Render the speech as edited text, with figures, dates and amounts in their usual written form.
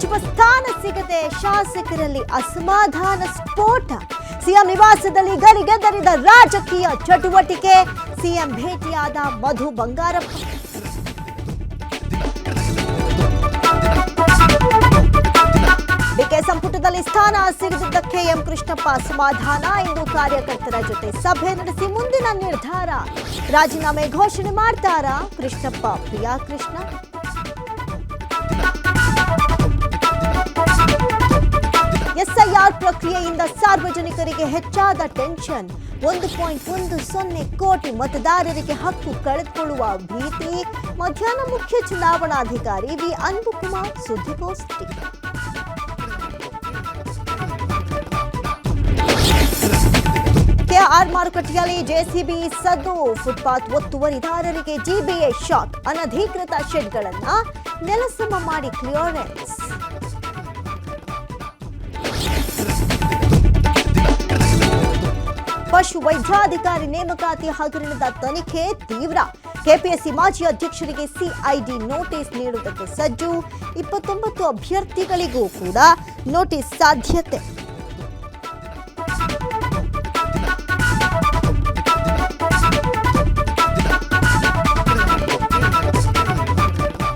ಸಚಿವ ಸ್ಥಾನ ಸಿಗದೆ ಶಾಸಕರಲ್ಲಿ ಅಸಮಾಧಾನ ಸ್ಫೋಟ. ಸಿಎಂ ನಿವಾಸದಲ್ಲಿ ಗರಿಗೆದರಿದ ರಾಜಕೀಯ ಚಟುವಟಿಕೆ. ಸಿಎಂ ಭೇಟಿಯಾದ ಮಧು ಬಂಗಾರಪ್ಪ. ಡಿಕೆ ಸಂಪುಟದಲ್ಲಿ ಸ್ಥಾನ ಸಿಗದಿದ್ದಕ್ಕೆ ಎಂ ಕೃಷ್ಣಪ್ಪ ಅಸಮಾಧಾನ. ಇಂದು ಕಾರ್ಯಕರ್ತರ ಜೊತೆ ಸಭೆ ನಡೆಸಿ ಮುಂದಿನ ನಿರ್ಧಾರ. ರಾಜೀನಾಮೆ ಘೋಷಣೆ ಮಾಡ್ತಾರಾ ಕೃಷ್ಣಪ್ಪ ಪ್ರಿಯಾ ಕೃಷ್ಣ? ಎಸ್ಐಆರ್ ಪ್ರಕ್ರಿಯೆಯಿಂದ ಸಾರ್ವಜನಿಕರಿಗೆ ಹೆಚ್ಚಾದ ಟೆನ್ಷನ್. 1.10 ಕೋಟಿ ಮತದಾರರಿಗೆ ಹಕ್ಕು ಕಳೆದುಕೊಳ್ಳುವ ಭೀತಿ. ಮಧ್ಯಾಹ್ನ ಮುಖ್ಯ ಚುನಾವಣಾಧಿಕಾರಿ ವಿ ಅನ್ಬುಕುಮಾರ್ ಸುದ್ದಿಗೋಷ್ಠಿ. ಕೆಆರ್ ಮಾರುಕಟ್ಟೆಯಲ್ಲಿ ಜೆಸಿಬಿ ಸದ್ದು. ಫುಟ್ಪಾತ್ ಒತ್ತುವರಿದಾರರಿಗೆ ಜಿಬಿಎ ಶಾಕ್. ಅನಧಿಕೃತ ಶೆಡ್ಗಳನ್ನು ನೆಲಸಮ ಮಾಡಿ ಕ್ಲಿಯರೆನ್ಸ್. ಪಶು ವೈದ್ಯಾಧಿಕಾರಿ ನೇಮಕಾತಿ ಹಗರಣದ ತನಿಖೆ ತೀವ್ರ. ಕೆಪಿಎಸ್ಸಿ ಮಾಜಿ ಅಧ್ಯಕ್ಷರಿಗೆ ಸಿಐಡಿ ನೋಟಿಸ್ ನೀಡುವುದಕ್ಕೆ ಸಜ್ಜು. 29 ಅಭ್ಯರ್ಥಿಗಳಿಗೂ ಕೂಡ ನೋಟಿಸ್ ಸಾಧ್ಯತೆ.